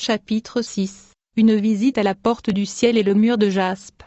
Chapitre 6. Une visite à la porte du ciel et le mur de jaspe.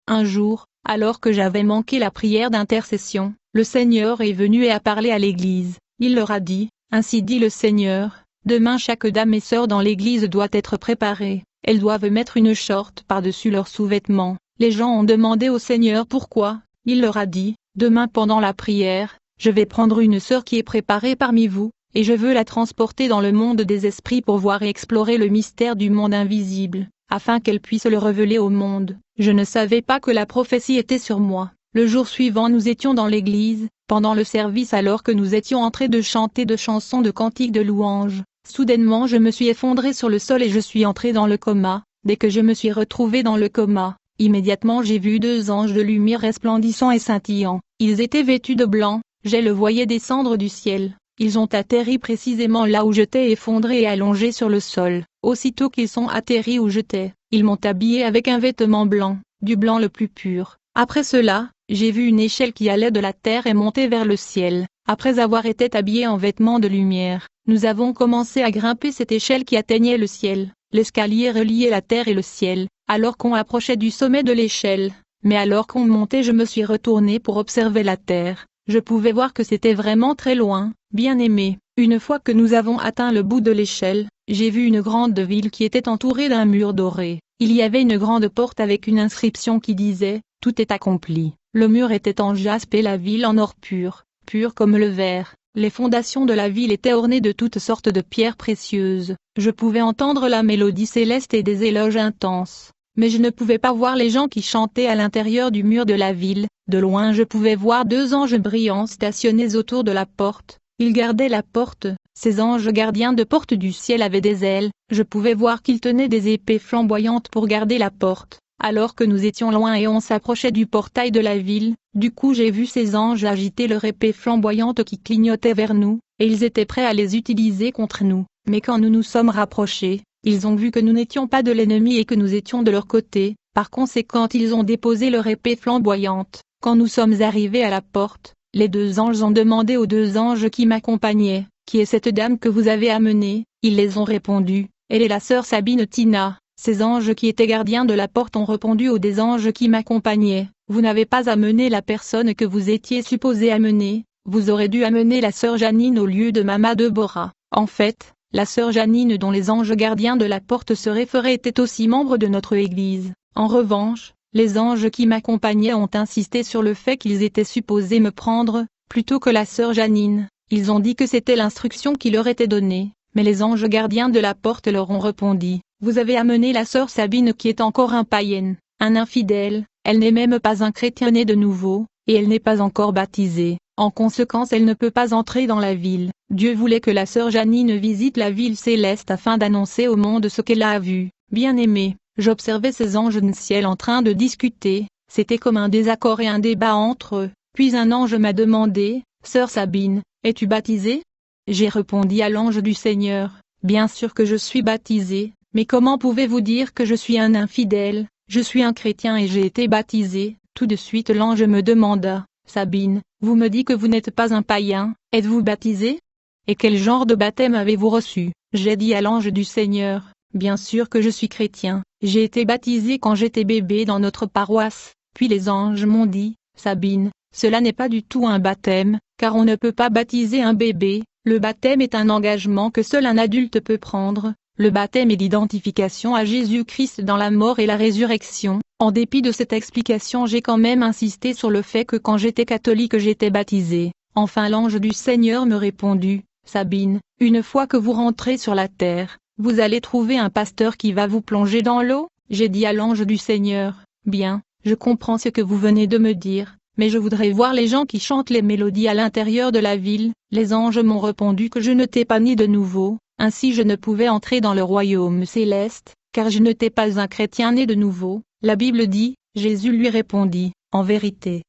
Un jour, alors que j'avais manqué la prière d'intercession, le Seigneur est venu et a parlé à l'Église. Il leur a dit, ainsi dit le Seigneur, demain chaque dame et sœur dans l'Église doit être préparée, elles doivent mettre une short par-dessus leurs sous-vêtements. Les gens ont demandé au Seigneur pourquoi, il leur a dit, demain pendant la prière, je vais prendre une sœur qui est préparée parmi vous, et je veux la transporter dans le monde des esprits pour voir et explorer le mystère du monde invisible, afin qu'elle puisse le révéler au monde. Je ne savais pas que la prophétie était sur moi. Le jour suivant nous étions dans l'église, pendant le service alors que nous étions en train de chanter de chansons de cantiques de louanges. Soudainement je me suis effondré sur le sol et je suis entré dans le coma. Dès que je me suis retrouvé dans le coma, immédiatement j'ai vu deux anges de lumière resplendissants et scintillants. Ils étaient vêtus de blanc, je le voyais descendre du ciel. Ils ont atterri précisément là où j'étais effondré et allongé sur le sol. Aussitôt qu'ils sont atterris où j'étais, ils m'ont habillé avec un vêtement blanc, du blanc le plus pur. Après cela, j'ai vu une échelle qui allait de la terre et montait vers le ciel. Après avoir été habillés en vêtements de lumière, nous avons commencé à grimper cette échelle qui atteignait le ciel. L'escalier reliait la terre et le ciel, alors qu'on approchait du sommet de l'échelle. Mais alors qu'on montait je me suis retourné pour observer la terre. Je pouvais voir que c'était vraiment très loin. Bien-aimé, une fois que nous avons atteint le bout de l'échelle, j'ai vu une grande ville qui était entourée d'un mur doré. Il y avait une grande porte avec une inscription qui disait « Tout est accompli ». Le mur était en jaspe et la ville en or pur, pur comme le verre. Les fondations de la ville étaient ornées de toutes sortes de pierres précieuses. Je pouvais entendre la mélodie céleste et des éloges intenses. Mais je ne pouvais pas voir les gens qui chantaient à l'intérieur du mur de la ville. De loin je pouvais voir deux anges brillants stationnés autour de la porte. Ils gardaient la porte. Ces anges gardiens de porte du ciel avaient des ailes. Je pouvais voir qu'ils tenaient des épées flamboyantes pour garder la porte. Alors que nous étions loin et on s'approchait du portail de la ville, du coup j'ai vu ces anges agiter leurs épées flamboyantes qui clignotaient vers nous, et ils étaient prêts à les utiliser contre nous. Mais quand nous nous sommes rapprochés, ils ont vu que nous n'étions pas de l'ennemi et que nous étions de leur côté. Par conséquent ils ont déposé leur épée flamboyante. Quand nous sommes arrivés à la porte, les deux anges ont demandé aux deux anges qui m'accompagnaient, « Qui est cette dame que vous avez amenée ?» Ils les ont répondu, « Elle est la sœur Sabine Tina ». Ces anges qui étaient gardiens de la porte ont répondu aux des anges qui m'accompagnaient, « Vous n'avez pas amené la personne que vous étiez supposé amener, vous aurez dû amener la sœur Janine au lieu de Mama Deborah. » En fait, la sœur Janine dont les anges gardiens de la porte se référaient était aussi membre de notre église. En revanche, les anges qui m'accompagnaient ont insisté sur le fait qu'ils étaient supposés me prendre, plutôt que la sœur Janine. Ils ont dit que c'était l'instruction qui leur était donnée, mais les anges gardiens de la porte leur ont répondu, « Vous avez amené la sœur Sabine qui est encore un païenne, un infidèle, elle n'est même pas un chrétien né de nouveau, et elle n'est pas encore baptisée. En conséquence elle ne peut pas entrer dans la ville. » Dieu voulait que la sœur Janine visite la ville céleste afin d'annoncer au monde ce qu'elle a vu. Bien-aimé, j'observais ces anges du ciel en train de discuter, c'était comme un désaccord et un débat entre eux. Puis un ange m'a demandé, « Sœur Sabine, es-tu baptisée ?» J'ai répondu à l'ange du Seigneur, « Bien sûr que je suis baptisée, mais comment pouvez-vous dire que je suis un infidèle? Je suis un chrétien et j'ai été baptisé. » Tout de suite l'ange me demanda, « Sabine, vous me dites que vous n'êtes pas un païen, êtes-vous baptisé? Et quel genre de baptême avez-vous reçu ?» J'ai dit à l'ange du Seigneur, « Bien sûr que je suis chrétien, j'ai été baptisé quand j'étais bébé dans notre paroisse. » Puis les anges m'ont dit, « Sabine, cela n'est pas du tout un baptême, car on ne peut pas baptiser un bébé, le baptême est un engagement que seul un adulte peut prendre. Le baptême est l'identification à Jésus-Christ dans la mort et la résurrection. » En dépit de cette explication j'ai quand même insisté sur le fait que quand j'étais catholique j'étais baptisé. Enfin l'ange du Seigneur me répondit, « Sabine, une fois que vous rentrez sur la terre, vous allez trouver un pasteur qui va vous plonger dans l'eau. » J'ai dit à l'ange du Seigneur, « Bien, je comprends ce que vous venez de me dire, mais je voudrais voir les gens qui chantent les mélodies à l'intérieur de la ville. » Les anges m'ont répondu que je n'étais pas né de nouveau, ainsi je ne pouvais entrer dans le royaume céleste, car je n'étais pas un chrétien né de nouveau. La Bible dit, Jésus lui répondit, « En vérité,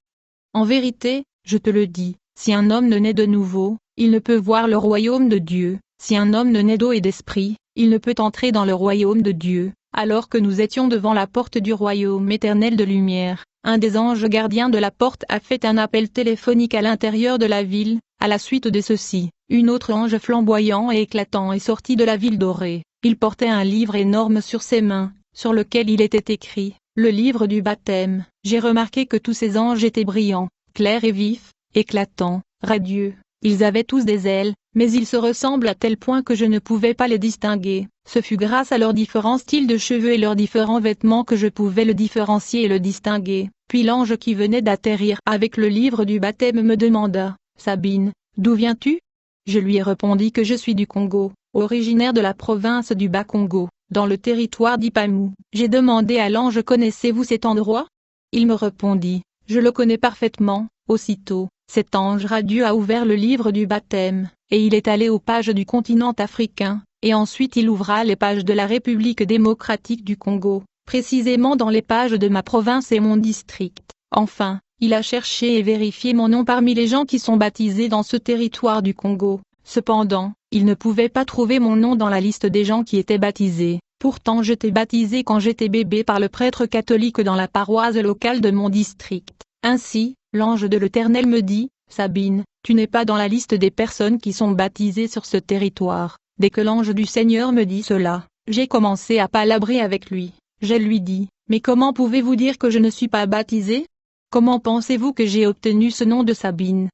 je te le dis, si un homme ne naît de nouveau, il ne peut voir le royaume de Dieu. Si un homme ne naît d'eau et d'esprit, il ne peut entrer dans le royaume de Dieu. » Alors que nous étions devant la porte du royaume éternel de lumière, un des anges gardiens de la porte a fait un appel téléphonique à l'intérieur de la ville. À la suite de ceci, une autre ange flamboyant et éclatant est sorti de la ville dorée. Il portait un livre énorme sur ses mains, sur lequel il était écrit « Le livre du baptême ». J'ai remarqué que tous ces anges étaient brillants, clairs et vifs, éclatants, radieux. Ils avaient tous des ailes, mais ils se ressemblent à tel point que je ne pouvais pas les distinguer. Ce fut grâce à leurs différents styles de cheveux et leurs différents vêtements que je pouvais le différencier et le distinguer. Puis l'ange qui venait d'atterrir avec le livre du baptême me demanda « Sabine, d'où viens-tu » Je lui ai répondu que je suis du Congo, originaire de la province du Bas-Congo, dans le territoire d'Ipamu. J'ai demandé à l'ange « Connaissez-vous cet endroit ?» Il me répondit « Je le connais parfaitement ». Aussitôt, cet ange radieux a ouvert le livre du baptême, et il est allé aux pages du continent africain, et ensuite il ouvra les pages de la République démocratique du Congo, précisément dans les pages de ma province et mon district. Enfin, il a cherché et vérifié mon nom parmi les gens qui sont baptisés dans ce territoire du Congo. Cependant, il ne pouvait pas trouver mon nom dans la liste des gens qui étaient baptisés. Pourtant j'étais baptisé quand j'étais bébé par le prêtre catholique dans la paroisse locale de mon district. Ainsi, l'ange de l'Éternel me dit, « Sabine, tu n'es pas dans la liste des personnes qui sont baptisées sur ce territoire. » Dès que l'ange du Seigneur me dit cela, j'ai commencé à palabrer avec lui. Je lui dis, « Mais comment pouvez-vous dire que je ne suis pas baptisé? Comment pensez-vous que j'ai obtenu ce nom de Sabine ?»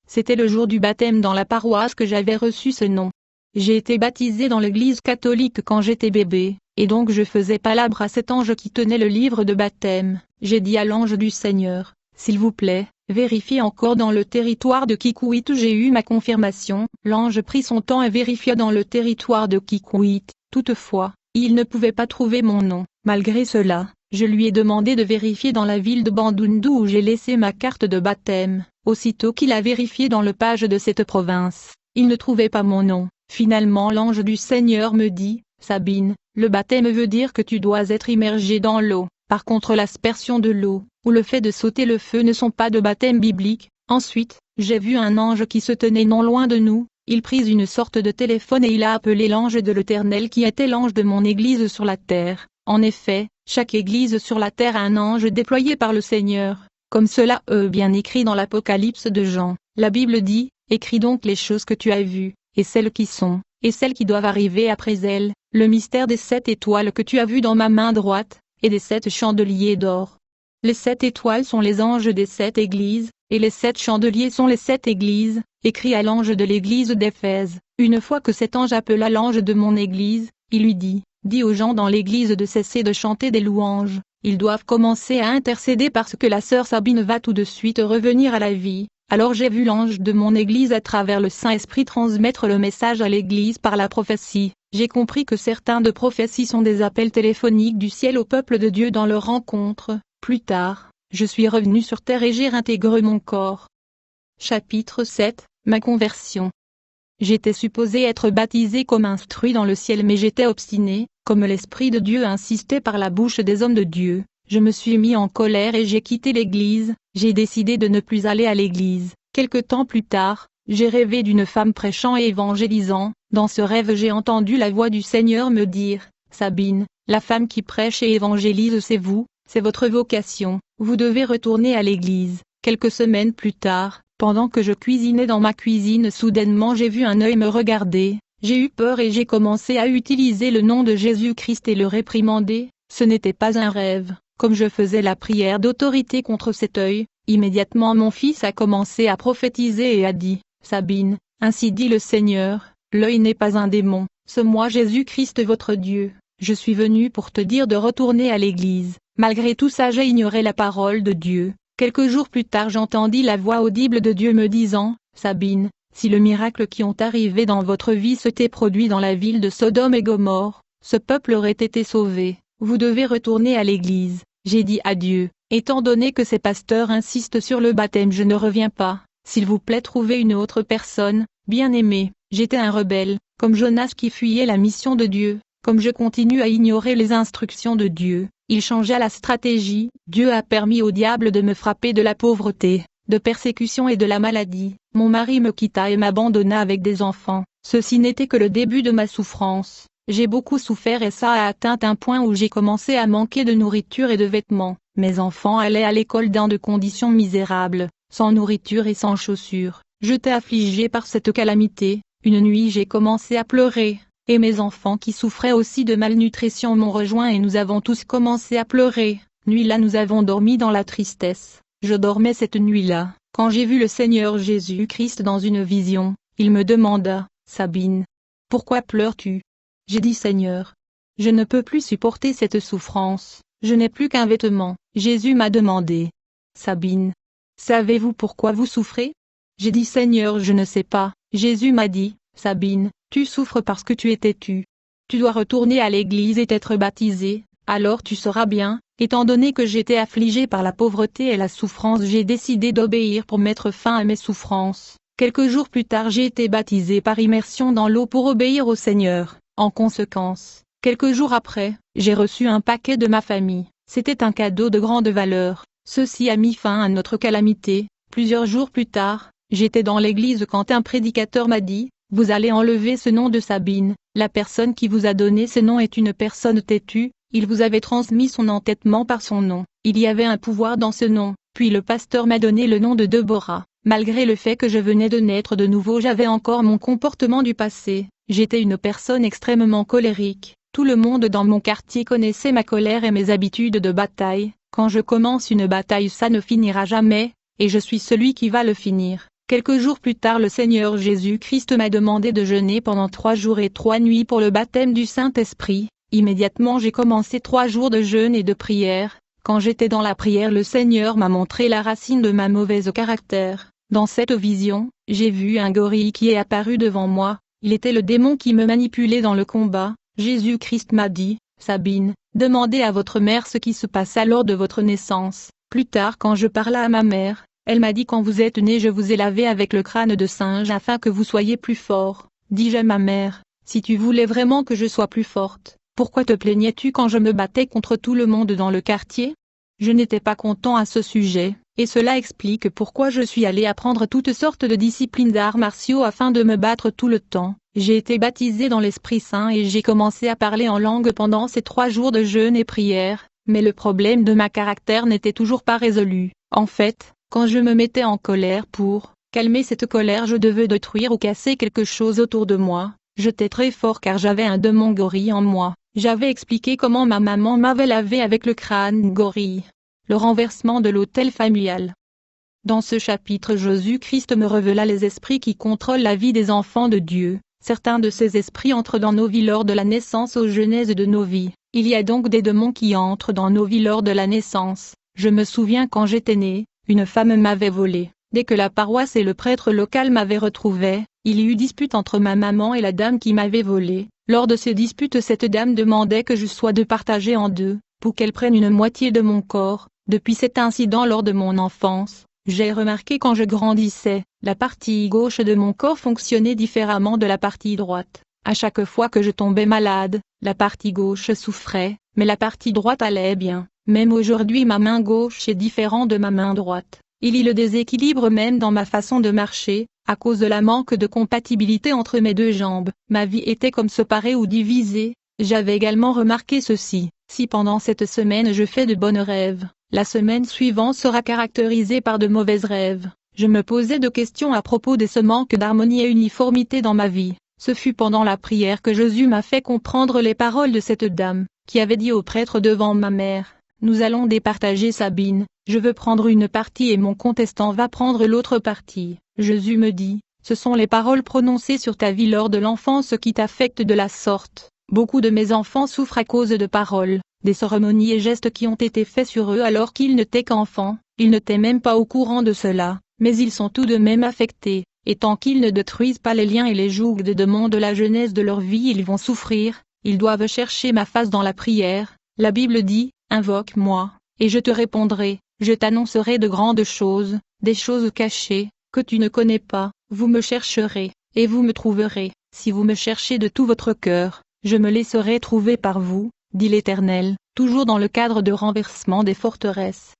C'était le jour du baptême dans la paroisse que j'avais reçu ce nom. J'ai été baptisé dans l'église catholique quand j'étais bébé, et donc je faisais palabre à cet ange qui tenait le livre de baptême. J'ai dit à l'ange du Seigneur, « S'il vous plaît, vérifiez encore dans le territoire de Kikwit où j'ai eu ma confirmation. » L'ange prit son temps et vérifia dans le territoire de Kikwit. Toutefois, il ne pouvait pas trouver mon nom. Malgré cela, je lui ai demandé de vérifier dans la ville de Bandundu où j'ai laissé ma carte de baptême. Aussitôt qu'il a vérifié dans le page de cette province, il ne trouvait pas mon nom. Finalement l'ange du Seigneur me dit, « Sabine, le baptême veut dire que tu dois être immergé dans l'eau. Par contre l'aspersion de l'eau, ou le fait de sauter le feu ne sont pas de baptême biblique. » Ensuite, j'ai vu un ange qui se tenait non loin de nous. Il prit une sorte de téléphone et il a appelé l'ange de l'Éternel qui était l'ange de mon église sur la terre. En effet, chaque église sur la terre a un ange déployé par le Seigneur, comme cela est bien écrit dans l'Apocalypse de Jean. La Bible dit, « Écris donc les choses que tu as vues, et celles qui sont, et celles qui doivent arriver après elles, le mystère des 7 étoiles que tu as vues dans ma main droite, et des 7 chandeliers d'or. » Les 7 étoiles sont les anges des 7 églises, et les 7 chandeliers sont les 7 églises, écrit à l'ange de l'église d'Éphèse. Une fois que cet ange appela l'ange de mon église, il lui dit, « Dis aux gens dans l'église de cesser de chanter des louanges, ils doivent commencer à intercéder parce que la sœur Sabine va tout de suite revenir à la vie. » Alors j'ai vu l'ange de mon église à travers le Saint-Esprit transmettre le message à l'église par la prophétie. J'ai compris que certains de prophéties sont des appels téléphoniques du ciel au peuple de Dieu dans leur rencontre. Plus tard, je suis revenu sur terre et j'ai réintégré mon corps. Chapitre 7, ma conversion. J'étais supposé être baptisé comme instruit dans le ciel mais j'étais obstiné, comme l'Esprit de Dieu insistait par la bouche des hommes de Dieu. Je me suis mis en colère et j'ai quitté l'église. J'ai décidé de ne plus aller à l'église. Quelque temps plus tard, j'ai rêvé d'une femme prêchant et évangélisant. Dans ce rêve j'ai entendu la voix du Seigneur me dire, « Sabine, la femme qui prêche et évangélise c'est vous, c'est votre vocation, vous devez retourner à l'église. » Quelques semaines plus tard, pendant que je cuisinais dans ma cuisine soudainement j'ai vu un œil me regarder. J'ai eu peur et j'ai commencé à utiliser le nom de Jésus-Christ et le réprimander. Ce n'était pas un rêve. Comme je faisais la prière d'autorité contre cet œil, immédiatement mon fils a commencé à prophétiser et a dit, « Sabine, ainsi dit le Seigneur, l'œil n'est pas un démon, c'est moi Jésus-Christ votre Dieu. Je suis venu pour te dire de retourner à l'église. » Malgré tout ça j'ai ignoré la parole de Dieu. Quelques jours plus tard j'entendis la voix audible de Dieu me disant, « Sabine, si le miracle qui ont arrivé dans votre vie s'était produit dans la ville de Sodome et Gomorrhe, ce peuple aurait été sauvé. Vous devez retourner à l'église. » J'ai dit à Dieu, « Étant donné que ces pasteurs insistent sur le baptême je ne reviens pas. S'il vous plaît trouvez une autre personne. » Bien-aimé, j'étais un rebelle, comme Jonas qui fuyait la mission de Dieu. Comme je continue à ignorer les instructions de Dieu, il changea la stratégie. Dieu a permis au diable de me frapper de la pauvreté, de persécution et de la maladie. Mon mari me quitta et m'abandonna avec des enfants. Ceci n'était que le début de ma souffrance. J'ai beaucoup souffert et ça a atteint un point où j'ai commencé à manquer de nourriture et de vêtements. Mes enfants allaient à l'école dans de conditions misérables, sans nourriture et sans chaussures. J'étais affligé par cette calamité. Une nuit j'ai commencé à pleurer. et mes enfants qui souffraient aussi de malnutrition m'ont rejoint et nous avons tous commencé à pleurer. Nuit-là nous avons dormi dans la tristesse. Je dormais cette nuit-là, quand j'ai vu le Seigneur Jésus-Christ dans une vision. Il me demanda, « Sabine, pourquoi pleures-tu » J'ai dit « Seigneur, je ne peux plus supporter cette souffrance, je n'ai plus qu'un vêtement. » Jésus m'a demandé, « Sabine, savez-vous pourquoi vous souffrez » J'ai dit « Seigneur, je ne sais pas. » Jésus m'a dit, « Sabine, tu souffres parce que tu es têtue. Tu dois retourner à l'église et être baptisée, alors tu seras bien. » Étant donné que j'étais affligée par la pauvreté et la souffrance, j'ai décidé d'obéir pour mettre fin à mes souffrances. Quelques jours plus tard, j'ai été baptisée par immersion dans l'eau pour obéir au Seigneur. En conséquence, quelques jours après, j'ai reçu un paquet de ma famille. C'était un cadeau de grande valeur. Ceci a mis fin à notre calamité. Plusieurs jours plus tard, j'étais dans l'église quand un prédicateur m'a dit, « Vous allez enlever ce nom de Sabine. La personne qui vous a donné ce nom est une personne têtue. Il vous avait transmis son entêtement par son nom. Il y avait un pouvoir dans ce nom. » Puis le pasteur m'a donné le nom de Deborah. Malgré le fait que je venais de naître de nouveau, j'avais encore mon comportement du passé. J'étais une personne extrêmement colérique. Tout le monde dans mon quartier connaissait ma colère et mes habitudes de bataille. Quand je commence une bataille, ça ne finira jamais, et je suis celui qui va le finir. Quelques jours plus tard, le Seigneur Jésus-Christ m'a demandé de jeûner pendant 3 jours et 3 nuits pour le baptême du Saint-Esprit. Immédiatement j'ai commencé 3 jours de jeûne et de prière. Quand j'étais dans la prière, le Seigneur m'a montré la racine de ma mauvaise caractère. Dans cette vision, j'ai vu un gorille qui est apparu devant moi. Il était le démon qui me manipulait dans le combat. Jésus-Christ m'a dit, « Sabine, demandez à votre mère ce qui se passa lors de votre naissance. » Plus tard, quand je parlais à ma mère, elle m'a dit, « Quand vous êtes née, je vous ai lavé avec le crâne de singe afin que vous soyez plus fort. » Dis-je à ma mère, « Si tu voulais vraiment que je sois plus forte, pourquoi te plaignais-tu quand je me battais contre tout le monde dans le quartier ?» Je n'étais pas content à ce sujet, et cela explique pourquoi je suis allé apprendre toutes sortes de disciplines d'arts martiaux afin de me battre tout le temps. J'ai été baptisé dans l'Esprit Saint et j'ai commencé à parler en langue pendant ces 3 jours de jeûne et prière, mais le problème de ma caractère n'était toujours pas résolu. En fait, quand je me mettais en colère, pour calmer cette colère, je devais détruire ou casser quelque chose autour de moi. J'étais très fort car j'avais un démon gorille en moi. J'avais expliqué comment ma maman m'avait lavé avec le crâne gorille. Le renversement de l'autel familial. Dans ce chapitre, Jésus-Christ me révéla les esprits qui contrôlent la vie des enfants de Dieu. Certains de ces esprits entrent dans nos vies lors de la naissance aux genèses de nos vies. Il y a donc des démons qui entrent dans nos vies lors de la naissance. Je me souviens quand j'étais née, une femme m'avait volé. Dès que la paroisse et le prêtre local m'avaient retrouvé, il y eut dispute entre ma maman et la dame qui m'avait volé. Lors de ces disputes, cette dame demandait que je sois partagée en 2, pour qu'elle prenne une moitié de mon corps. Depuis cet incident lors de mon enfance, j'ai remarqué quand je grandissais, la partie gauche de mon corps fonctionnait différemment de la partie droite. À chaque fois que je tombais malade, la partie gauche souffrait, mais la partie droite allait bien. Même aujourd'hui, ma main gauche est différente de ma main droite. Il y a le déséquilibre même dans ma façon de marcher, à cause de la manque de compatibilité entre mes 2 jambes. Ma vie était comme séparée ou divisée. J'avais également remarqué ceci, si pendant cette semaine je fais de bons rêves, la semaine suivante sera caractérisée par de mauvais rêves. Je me posais de questions à propos de ce manque d'harmonie et uniformité dans ma vie. Ce fut pendant la prière que Jésus m'a fait comprendre les paroles de cette dame, qui avait dit au prêtre devant ma mère, « Nous allons départager Sabine, je veux prendre une partie et mon contestant va prendre l'autre partie. » Jésus me dit, « Ce sont les paroles prononcées sur ta vie lors de l'enfance qui t'affectent de la sorte. Beaucoup de mes enfants souffrent à cause de paroles, des cérémonies et gestes qui ont été faits sur eux alors qu'ils n'étaient qu'enfants. Ils n'étaient même pas au courant de cela, mais ils sont tout de même affectés, et tant qu'ils ne détruisent pas les liens et les jougs des démons de la jeunesse de leur vie, ils vont souffrir. Ils doivent chercher ma face dans la prière. La Bible dit, « Invoque-moi, et je te répondrai, je t'annoncerai de grandes choses, des choses cachées, que tu ne connais pas. Vous me chercherez, et vous me trouverez, si vous me cherchez de tout votre cœur, je me laisserai trouver par vous, dit l'Éternel, » toujours dans le cadre de renversement des forteresses.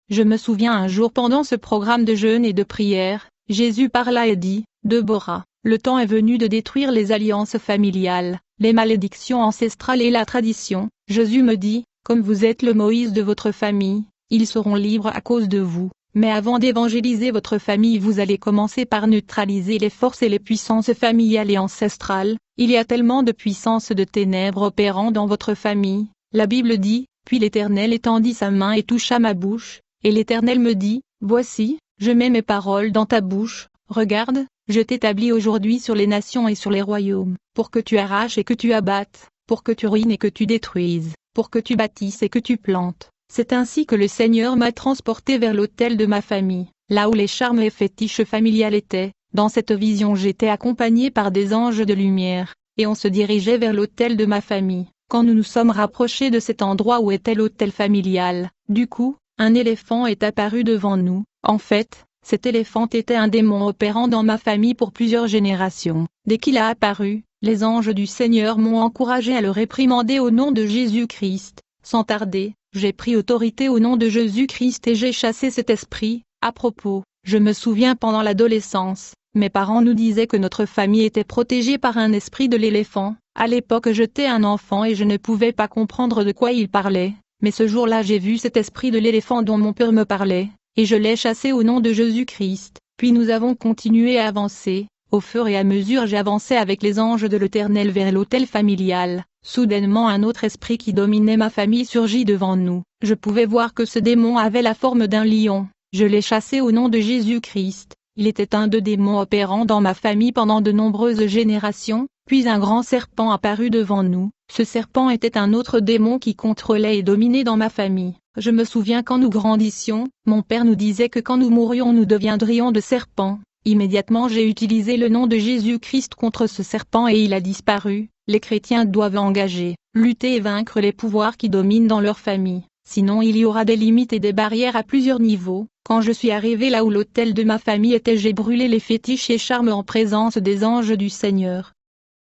Je me souviens un jour pendant ce programme de jeûne et de prière, Jésus parla et dit, « Deborah, le temps est venu de détruire les alliances familiales, les malédictions ancestrales et la tradition. » Jésus me dit, « Comme vous êtes le Moïse de votre famille, ils seront libres à cause de vous. Mais avant d'évangéliser votre famille, vous allez commencer par neutraliser les forces et les puissances familiales et ancestrales. Il y a tellement de puissances de ténèbres opérant dans votre famille. La Bible dit, puis l'Éternel étendit sa main et toucha ma bouche, et l'Éternel me dit, voici, je mets mes paroles dans ta bouche, regarde, je t'établis aujourd'hui sur les nations et sur les royaumes, pour que tu arraches et que tu abattes, pour que tu ruines et que tu détruises, pour que tu bâtisses et que tu plantes. C'est ainsi que le Seigneur m'a transporté vers l'autel de ma famille, là où les charmes et fétiches familiales étaient. Dans cette vision j'étais accompagné par des anges de lumière, et on se dirigeait vers l'autel de ma famille. Quand nous nous sommes rapprochés de cet endroit où était l'autel familial, du coup, un éléphant est apparu devant nous. En fait, cet éléphant était un démon opérant dans ma famille pour plusieurs générations. Dès qu'il a apparu, les anges du Seigneur m'ont encouragé à le réprimander au nom de Jésus-Christ. Sans tarder, j'ai pris autorité au nom de Jésus-Christ et j'ai chassé cet esprit. À propos, je me souviens pendant l'adolescence, mes parents nous disaient que notre famille était protégée par un esprit de l'éléphant. À l'époque j'étais un enfant et je ne pouvais pas comprendre de quoi ils parlaient, mais ce jour-là j'ai vu cet esprit de l'éléphant dont mon père me parlait, et je l'ai chassé au nom de Jésus-Christ. Puis nous avons continué à avancer. Au fur et à mesure j'avançais avec les anges de l'Éternel vers l'autel familial. Soudainement un autre esprit qui dominait ma famille surgit devant nous. Je pouvais voir que ce démon avait la forme d'un lion. Je l'ai chassé au nom de Jésus-Christ. Il était un de démons opérant dans ma famille pendant de nombreuses générations. Puis un grand serpent apparut devant nous. Ce serpent était un autre démon qui contrôlait et dominait dans ma famille. Je me souviens quand nous grandissions, mon père nous disait que quand nous mourions nous deviendrions de serpents. Immédiatement j'ai utilisé le nom de Jésus-Christ contre ce serpent et il a disparu. Les chrétiens doivent engager, lutter et vaincre les pouvoirs qui dominent dans leur famille. Sinon il y aura des limites et des barrières à plusieurs niveaux. Quand je suis arrivé là où l'autel de ma famille était, j'ai brûlé les fétiches et charmes en présence des anges du Seigneur.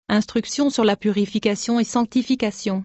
Instruction sur la purification et sanctification.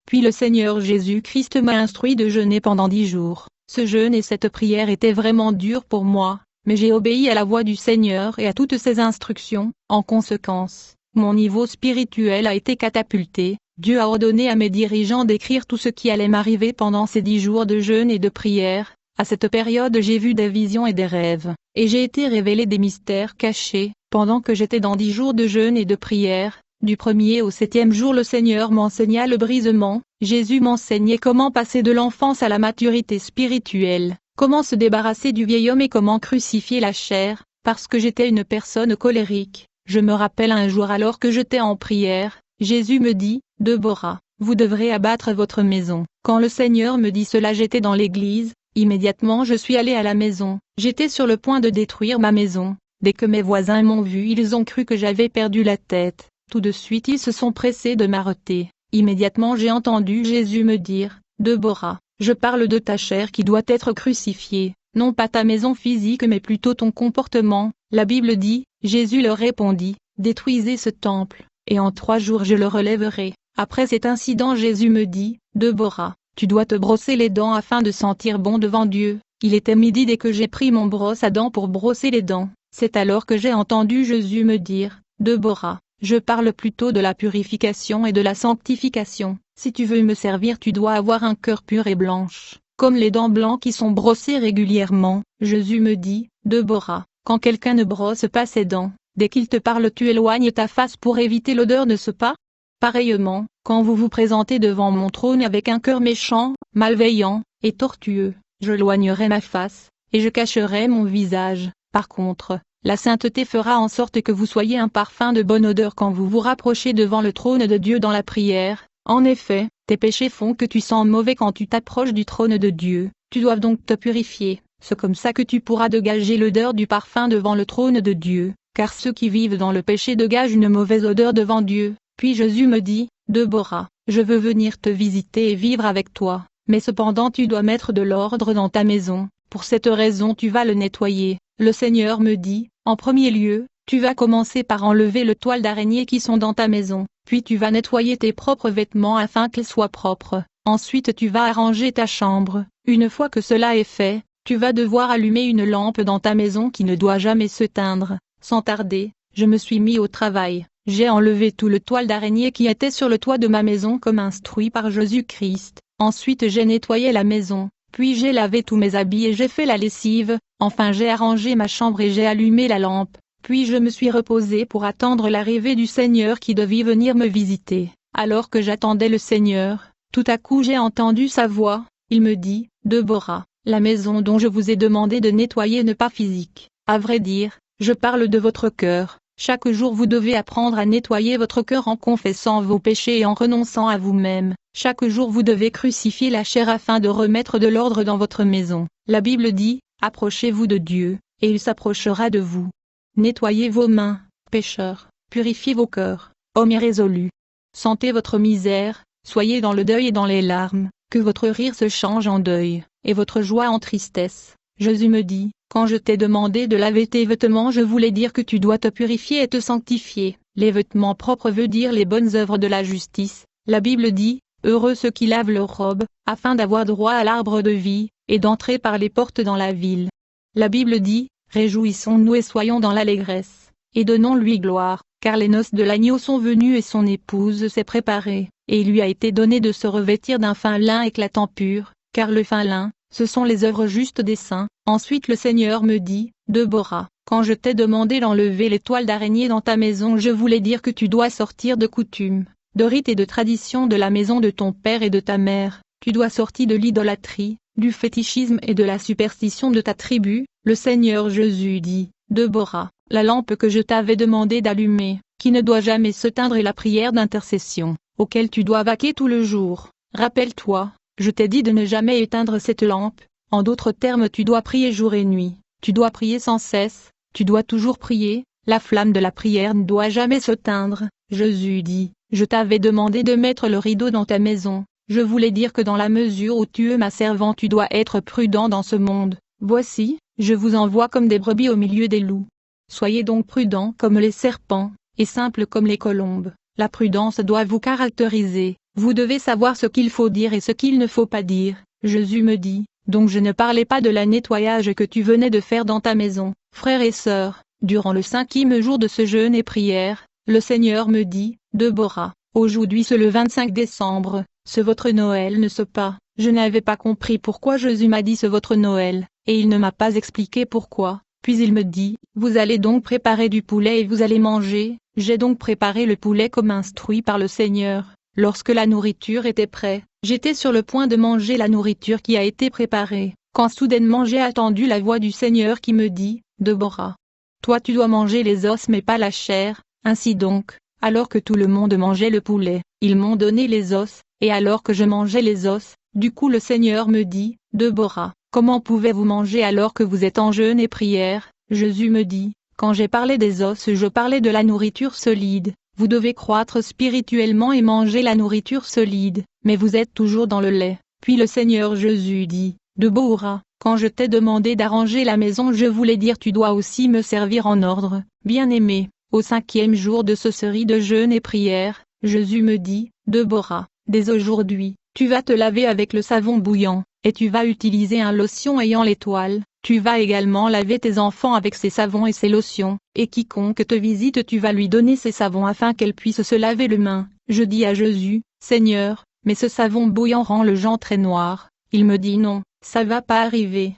Puis le Seigneur Jésus-Christ m'a instruit de jeûner pendant 10 jours. Ce jeûne et cette prière étaient vraiment durs pour moi, mais j'ai obéi à la voix du Seigneur et à toutes ses instructions. En conséquence, mon niveau spirituel a été catapulté. Dieu a ordonné à mes dirigeants d'écrire tout ce qui allait m'arriver pendant ces 10 jours de jeûne et de prière. À cette période j'ai vu des visions et des rêves, et j'ai été révélé des mystères cachés. Pendant que j'étais dans 10 jours de jeûne et de prière, du 1er au 7e jour le Seigneur m'enseigna le brisement. Jésus m'enseignait comment passer de l'enfance à la maturité spirituelle, comment se débarrasser du vieil homme et comment crucifier la chair, parce que j'étais une personne colérique. Je me rappelle un jour alors que j'étais en prière, Jésus me dit, « Deborah, vous devrez abattre votre maison. » Quand le Seigneur me dit cela j'étais dans l'église, immédiatement je suis allé à la maison. J'étais sur le point de détruire ma maison. Dès que mes voisins m'ont vu ils ont cru que j'avais perdu la tête. Tout de suite ils se sont pressés de m'arrêter. Immédiatement j'ai entendu Jésus me dire, « Deborah, je parle de ta chair qui doit être crucifiée, non pas ta maison physique mais plutôt ton comportement. » La Bible dit, Jésus leur répondit, « Détruisez ce temple, et en 3 jours je le relèverai. » Après cet incident Jésus me dit, « Deborah, tu dois te brosser les dents afin de sentir bon devant Dieu. » Il était midi dès que j'ai pris mon brosse à dents pour brosser les dents. C'est alors que j'ai entendu Jésus me dire, « Deborah, je parle plutôt de la purification et de la sanctification. Si tu veux me servir tu dois avoir un cœur pur et blanche, comme les dents blancs qui sont brossées régulièrement. » Jésus me dit, « Deborah, quand quelqu'un ne brosse pas ses dents, dès qu'il te parle tu éloignes ta face pour éviter l'odeur de ce pas. Pareillement, quand vous vous présentez devant mon trône avec un cœur méchant, malveillant, et tortueux, je éloignerai ma face, et je cacherai mon visage. Par contre, la sainteté fera en sorte que vous soyez un parfum de bonne odeur quand vous vous rapprochez devant le trône de Dieu dans la prière. En effet, tes péchés font que tu sens mauvais quand tu t'approches du trône de Dieu. Tu dois donc te purifier. C'est comme ça que tu pourras dégager l'odeur du parfum devant le trône de Dieu, car ceux qui vivent dans le péché dégagent une mauvaise odeur devant Dieu. Puis Jésus me dit, « Deborah, je veux venir te visiter et vivre avec toi, mais cependant tu dois mettre de l'ordre dans ta maison. Pour cette raison tu vas le nettoyer. » Le Seigneur me dit, « En premier lieu, tu vas commencer par enlever le toile d'araignée qui sont dans ta maison, puis tu vas nettoyer tes propres vêtements afin qu'ils soient propres. Ensuite tu vas arranger ta chambre. Une fois que cela est fait, tu vas devoir allumer une lampe dans ta maison qui ne doit jamais s'éteindre. » Sans tarder, je me suis mis au travail. J'ai enlevé tout le toile d'araignée qui était sur le toit de ma maison comme instruit par Jésus-Christ. Ensuite j'ai nettoyé la maison. Puis j'ai lavé tous mes habits et j'ai fait la lessive, enfin j'ai arrangé ma chambre et j'ai allumé la lampe, puis je me suis reposé pour attendre l'arrivée du Seigneur qui devait venir me visiter. Alors que j'attendais le Seigneur, tout à coup j'ai entendu sa voix, il me dit, « Deborah, la maison dont je vous ai demandé de nettoyer n'est pas physique, à vrai dire, je parle de votre cœur. Chaque jour vous devez apprendre à nettoyer votre cœur en confessant vos péchés et en renonçant à vous-même. Chaque jour vous devez crucifier la chair afin de remettre de l'ordre dans votre maison. La Bible dit, approchez-vous de Dieu, et il s'approchera de vous. Nettoyez vos mains, pécheurs, purifiez vos cœurs, hommes irrésolus. Sentez votre misère, soyez dans le deuil et dans les larmes, que votre rire se change en deuil, et votre joie en tristesse. Jésus me dit, quand je t'ai demandé de laver tes vêtements, je voulais dire que tu dois te purifier et te sanctifier. Les vêtements propres veut dire les bonnes œuvres de la justice. La Bible dit, heureux ceux qui lavent leurs robes, afin d'avoir droit à l'arbre de vie, et d'entrer par les portes dans la ville. La Bible dit, réjouissons-nous et soyons dans l'allégresse, et donnons-lui gloire, car les noces de l'agneau sont venues et son épouse s'est préparée, et il lui a été donné de se revêtir d'un fin lin éclatant pur, car le fin lin, ce sont les œuvres justes des saints. Ensuite le Seigneur me dit, Deborah, quand je t'ai demandé d'enlever les toiles d'araignée dans ta maison, je voulais dire que tu dois sortir de coutumes, de rites et de traditions de la maison de ton père et de ta mère. Tu dois sortir de l'idolâtrie, du fétichisme et de la superstition de ta tribu. Le Seigneur Jésus dit, Deborah, la lampe que je t'avais demandé d'allumer, qui ne doit jamais s'éteindre, est la prière d'intercession, auquel tu dois vaquer tout le jour. Rappelle-toi, je t'ai dit de ne jamais éteindre cette lampe. En d'autres termes, tu dois prier jour et nuit, tu dois prier sans cesse, tu dois toujours prier, la flamme de la prière ne doit jamais s'éteindre. Jésus dit, je t'avais demandé de mettre le rideau dans ta maison, je voulais dire que dans la mesure où tu es ma servante, tu dois être prudent dans ce monde. Voici, je vous envoie comme des brebis au milieu des loups. Soyez donc prudents comme les serpents, et simples comme les colombes. La prudence doit vous caractériser, vous devez savoir ce qu'il faut dire et ce qu'il ne faut pas dire. Jésus me dit, donc je ne parlais pas de la nettoyage que tu venais de faire dans ta maison. Frères et sœurs, durant le 5e jour de ce jeûne et prière, le Seigneur me dit, Deborah, aujourd'hui c'est le 25 décembre, ce votre Noël ne se pas. Je n'avais pas compris pourquoi Jésus m'a dit ce votre Noël, et il ne m'a pas expliqué pourquoi. Puis il me dit, vous allez donc préparer du poulet et vous allez manger. J'ai donc préparé le poulet comme instruit par le Seigneur. Lorsque la nourriture était prête, j'étais sur le point de manger la nourriture qui a été préparée, quand soudainement j'ai entendu la voix du Seigneur qui me dit, Deborah, toi tu dois manger les os mais pas la chair. Ainsi donc, alors que tout le monde mangeait le poulet, ils m'ont donné les os, et alors que je mangeais les os, du coup le Seigneur me dit, Deborah, comment pouvez-vous manger alors que vous êtes en jeûne et prière? Jésus me dit, quand j'ai parlé des os, je parlais de la nourriture solide. Vous devez croître spirituellement et manger la nourriture solide, mais vous êtes toujours dans le lait. Puis le Seigneur Jésus dit, Deborah, quand je t'ai demandé d'arranger la maison, je voulais dire tu dois aussi me servir en ordre. Bien-aimé, au 5e jour de ce série de jeûne et prière, Jésus me dit, Deborah, dès aujourd'hui, tu vas te laver avec le savon bouillant, et tu vas utiliser un lotion ayant l'étoile. Tu vas également laver tes enfants avec ces savons et ces lotions, et quiconque te visite tu vas lui donner ces savons afin qu'elle puisse se laver les mains. Je dis à Jésus, Seigneur, mais ce savon bouillant rend le gens très noir. Il me dit non, ça va pas arriver.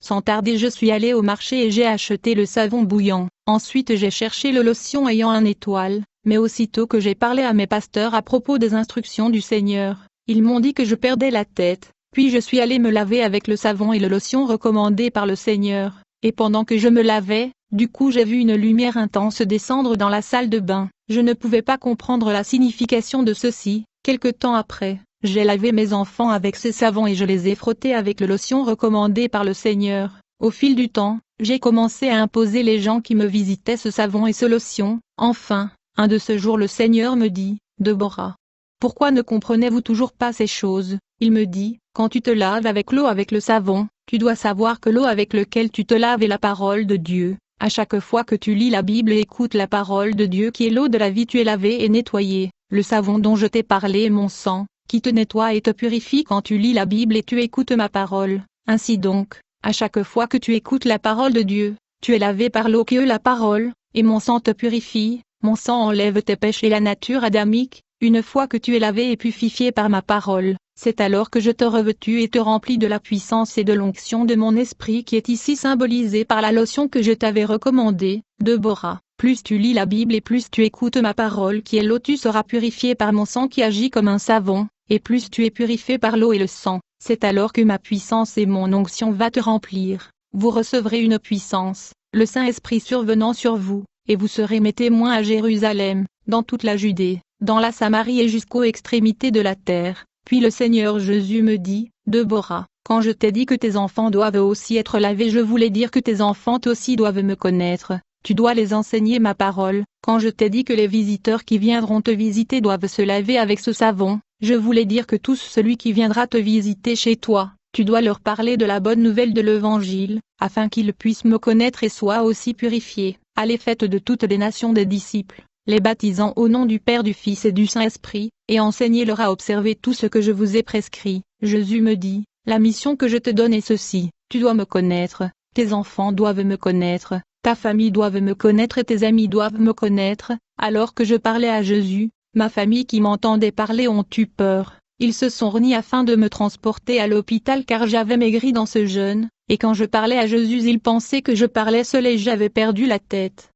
Sans tarder je suis allé au marché et j'ai acheté le savon bouillant. Ensuite j'ai cherché le lotion ayant un étoile, mais aussitôt que j'ai parlé à mes pasteurs à propos des instructions du Seigneur, ils m'ont dit que je perdais la tête. Puis je suis allé me laver avec le savon et le lotion recommandés par le Seigneur, et pendant que je me lavais, du coup j'ai vu une lumière intense descendre dans la salle de bain. Je ne pouvais pas comprendre la signification de ceci. Quelque temps après, j'ai lavé mes enfants avec ces savons et je les ai frottés avec le lotion recommandé par le Seigneur. Au fil du temps, j'ai commencé à imposer les gens qui me visitaient ce savon et ce lotion. Enfin, un de ce jour le Seigneur me dit, Deborah, pourquoi ne comprenez-vous toujours pas ces choses? Il me dit, quand tu te laves avec l'eau avec le savon, tu dois savoir que l'eau avec laquelle tu te laves est la parole de Dieu. À chaque fois que tu lis la Bible et écoutes la parole de Dieu qui est l'eau de la vie, tu es lavé et nettoyé. Le savon dont je t'ai parlé est mon sang, qui te nettoie et te purifie quand tu lis la Bible et tu écoutes ma parole. Ainsi donc, à chaque fois que tu écoutes la parole de Dieu, tu es lavé par l'eau qui est la parole, et mon sang te purifie. Mon sang enlève tes péchés et la nature adamique. Une fois que tu es lavé et purifié par ma parole, C'est alors que je te revêtus et te remplis de la puissance et de l'onction de mon esprit qui est ici symbolisée par la lotion que je t'avais recommandée, Deborah. Plus tu lis la Bible et plus tu écoutes ma parole qui est l'eau, tu seras purifié par mon sang qui agit comme un savon, et plus tu es purifié par l'eau et le sang, c'est alors que ma puissance et mon onction va te remplir. Vous recevrez une puissance, le Saint-Esprit survenant sur vous, et vous serez mes témoins à Jérusalem, dans toute la Judée, dans la Samarie et jusqu'aux extrémités de la terre. Puis le Seigneur Jésus me dit, Deborah, quand je t'ai dit que tes enfants doivent aussi être lavés, je voulais dire que tes enfants aussi doivent me connaître. Tu dois les enseigner ma parole. Quand je t'ai dit que les visiteurs qui viendront te visiter doivent se laver avec ce savon, je voulais dire que tout celui qui viendra te visiter chez toi, tu dois leur parler de la bonne nouvelle de l'Évangile, afin qu'ils puissent me connaître et soient aussi purifiés. Allez, faites de toutes les nations des disciples, les baptisant au nom du Père, du Fils et du Saint-Esprit, et enseignez-leur à observer tout ce que je vous ai prescrit. Jésus me dit, la mission que je te donne est ceci, tu dois me connaître, tes enfants doivent me connaître, ta famille doit me connaître et tes amis doivent me connaître. Alors que je parlais à Jésus, ma famille qui m'entendait parler ont eu peur. Ils se sont réunis afin de me transporter à l'hôpital car j'avais maigri dans ce jeûne, et quand je parlais à Jésus ils pensaient que je parlais seul et j'avais perdu la tête.